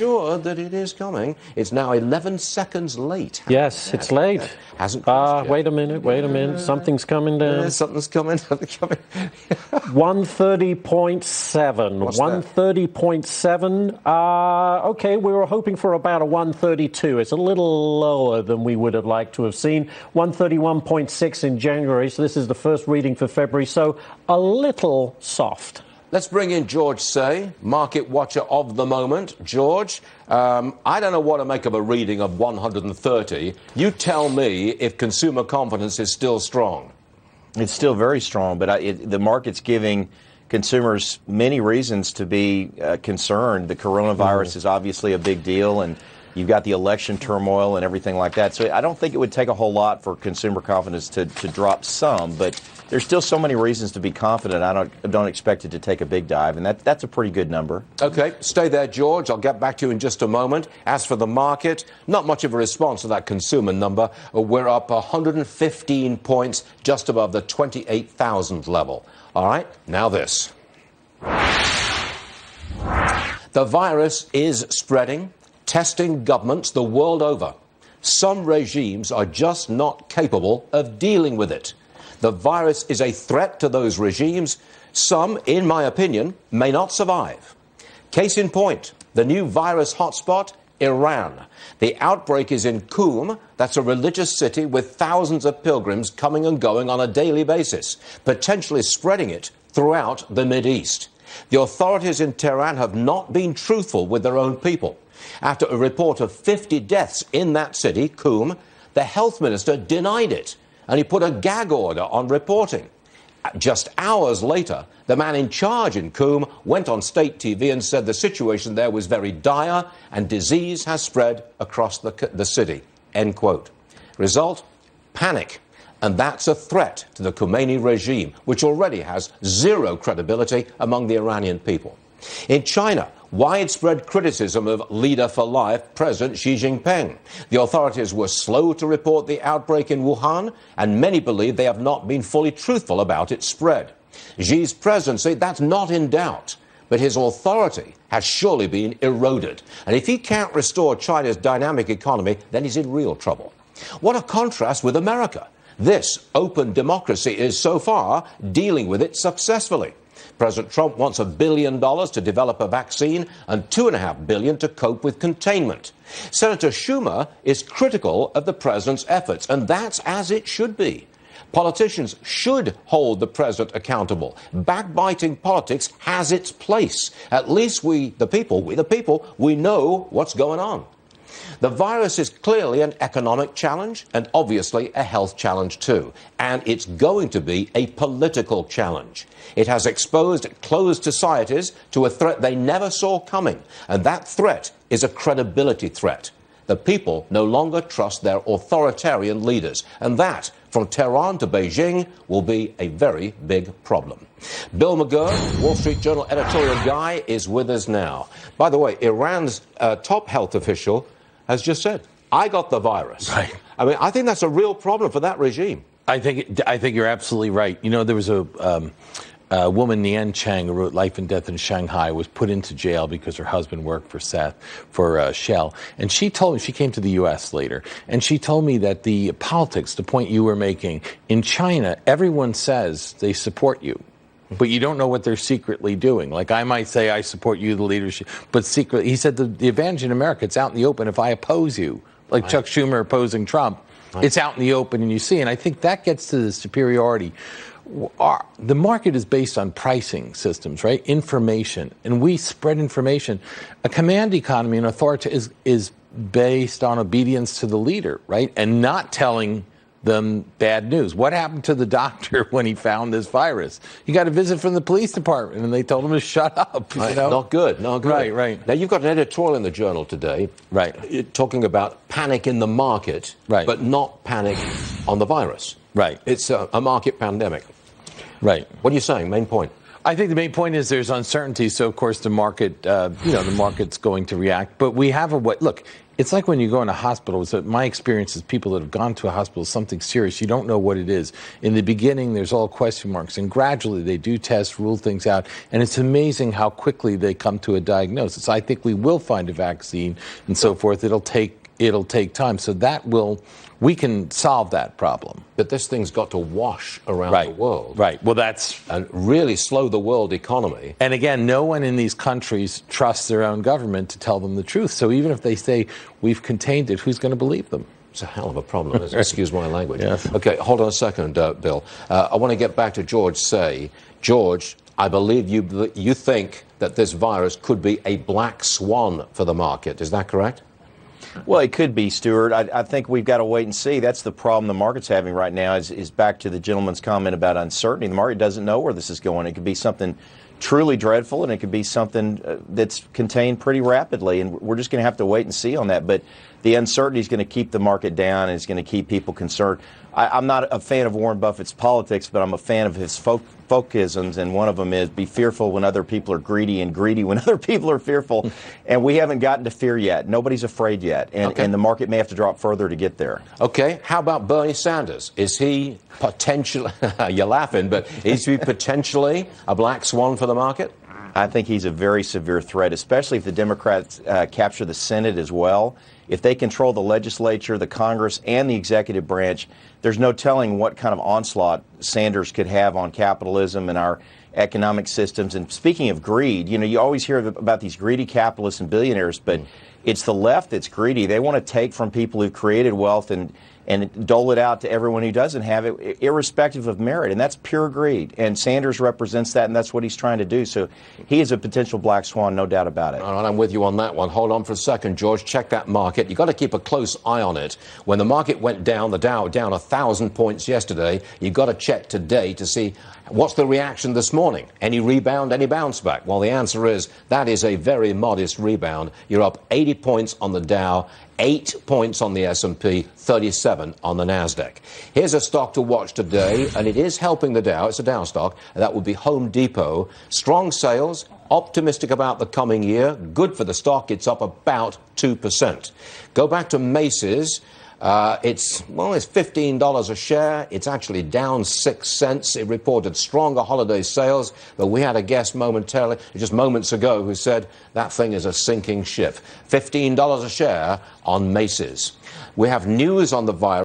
Sure that it is coming. It's now 11 seconds late. Yes, it's late. Hasn't wait a minute. Something's coming down. Something's coming. 130.7. 130.7. Okay, we were hoping for about a 132. It's a little lower than we would have liked to have seen. 131.6 in January, so this is the first reading for February, so a little soft. Let's bring in George Say, market watcher of the moment. George, I don't know what to make of a reading of 130. You tell me if consumer confidence is still strong. It's still very strong, but the market's giving consumers many reasons to be concerned. The coronavirus is obviously a big deal, and you've got the election turmoil and everything like that. So I don't think it would take a whole lot for consumer confidence to drop some, but there's still so many reasons to be confident. I don't expect it to take a big dive, and that's a pretty good number. Okay, stay there, George. I'll get back to you in just a moment. As for the market, not much of a response to that consumer number. We're up 115 points, just above the 28,000 level. All right, now this. The virus is spreading, testing governments the world over. Some regimes are just not capable of dealing with it. The virus is a threat to those regimes. Some, in my opinion, may not survive. Case in point, the new virus hotspot, Iran. The outbreak is in Qum. That's a religious city with thousands of pilgrims coming and going on a daily basis, potentially spreading it throughout the Mideast. The authorities in Tehran have not been truthful with their own people. After a report of 50 deaths in that city, Qum, the health minister denied it, and he put a gag order on reporting. Just hours later, the man in charge in Qum went on state TV and said the situation there was very dire and disease has spread across the city. End quote. Result? Panic. And that's a threat to the Khomeini regime, which already has zero credibility among the Iranian people. In China, widespread criticism of leader for life, President Xi Jinping. The authorities were slow to report the outbreak in Wuhan, and many believe they have not been fully truthful about its spread. Xi's presidency, that's not in doubt, but his authority has surely been eroded. And if he can't restore China's dynamic economy, then he's in real trouble. What a contrast with America. This open democracy is so far dealing with it successfully. President Trump wants $1 billion to develop a vaccine and $2.5 billion to cope with containment. Senator Schumer is critical of the president's efforts, and that's as it should be. Politicians should hold the president accountable. Backbiting politics has its place. At least we the people, we know what's going on. The virus is clearly an economic challenge and obviously a health challenge too. And it's going to be a political challenge. It has exposed closed societies to a threat they never saw coming. And that threat is a credibility threat. The people no longer trust their authoritarian leaders. And that, from Tehran to Beijing, will be a very big problem. Bill McGurk, Wall Street Journal editorial guy, is with us now. By the way, Iran's top health official has just said, I got the virus. Right. I mean, I think that's a real problem for that regime. I think you're absolutely right. You know, there was a woman, Nian Chang, who wrote Life and Death in Shanghai, was put into jail because her husband worked for Shell. And she told me, she came to the U.S. later, and she told me that the politics, the point you were making, in China, everyone says they support you. But you don't know what they're secretly doing. Like I might say, I support you, the leadership, but secretly, he said the advantage in America, it's out in the open. If I oppose you, like Chuck Schumer opposing Trump, it's out in the open and you see. And I think that gets to the superiority. The market is based on pricing systems, right? Information. And we spread information. A command economy and authority is based on obedience to the leader, right? And not telling them bad news. What happened to the doctor when he found this virus? He got a visit from the police department, and they told him to shut up. You know? Not good. Right. Now, you've got an editorial in the Journal today, talking about panic in the market, but not panic on the virus. Right. It's a market pandemic. Right. What are you saying? Main point. I think the main point is there's uncertainty, so of course the market, the market's going to react. But we have look. It's like when you go in a hospital. So my experience is people that have gone to a hospital, something serious, you don't know what it is. In the beginning, there's all question marks, and gradually they do tests, rule things out, and it's amazing how quickly they come to a diagnosis. I think we will find a vaccine and so forth. It'll take time. So we can solve that problem. But this thing's got to wash around the world. Right. Well, and really slow the world economy. And again, no one in these countries trusts their own government to tell them the truth. So even if they say we've contained it, who's going to believe them? It's a hell of a problem, isn't it? Excuse my language. Yes. Okay, hold on a second, Bill. I want to get back to George Say. George, I believe you think that this virus could be a black swan for the market. Is that correct? Well, it could be, Stuart. I think we've got to wait and see. That's the problem the market's having right now is back to the gentleman's comment about uncertainty. The market doesn't know where this is going. It could be something truly dreadful, and it could be something that's contained pretty rapidly, and we're just going to have to wait and see on that. But the uncertainty is going to keep the market down, and it's going to keep people concerned. I'm not a fan of Warren Buffett's politics, but I'm a fan of his folkisms, and one of them is be fearful when other people are greedy and greedy when other people are fearful. And we haven't gotten to fear yet. Nobody's afraid yet, and the market may have to drop further to get there. Okay, how about Bernie Sanders? Is he potentially, you're laughing, but is he potentially a black swan for the market? I think he's a very severe threat, especially if the Democrats capture the Senate as well. If they control the legislature, the Congress, and the executive branch, there's no telling what kind of onslaught Sanders could have on capitalism and our economic systems. And speaking of greed, you always hear about these greedy capitalists and billionaires, but it's the left that's greedy. They want to take from people who've created wealth and dole it out to everyone who doesn't have it, irrespective of merit. And that's pure greed. And Sanders represents that, and that's what he's trying to do. So he is a potential black swan, no doubt about it. All right, I'm with you on that one. Hold on for a second, George. Check that market. You've got to keep a close eye on it. When the market went down, the Dow down 1,000 points yesterday, you've got to check today to see what's the reaction this morning. Any rebound, any bounce back? Well, the answer is that is a very modest rebound. You're up 80 points on the Dow, 8 points on the S&P, 37 on the NASDAQ. Here's a stock to watch today, and it is helping the Dow. It's a Dow stock. That would be Home Depot. Strong sales, optimistic about the coming year. Good for the stock. It's up about 2%. Go back to Macy's. It's $15 a share. It's actually down 6 cents. It reported stronger holiday sales, but we had a guest momentarily, just moments ago, who said that thing is a sinking ship. $15 a share on Macy's. We have news on the virus.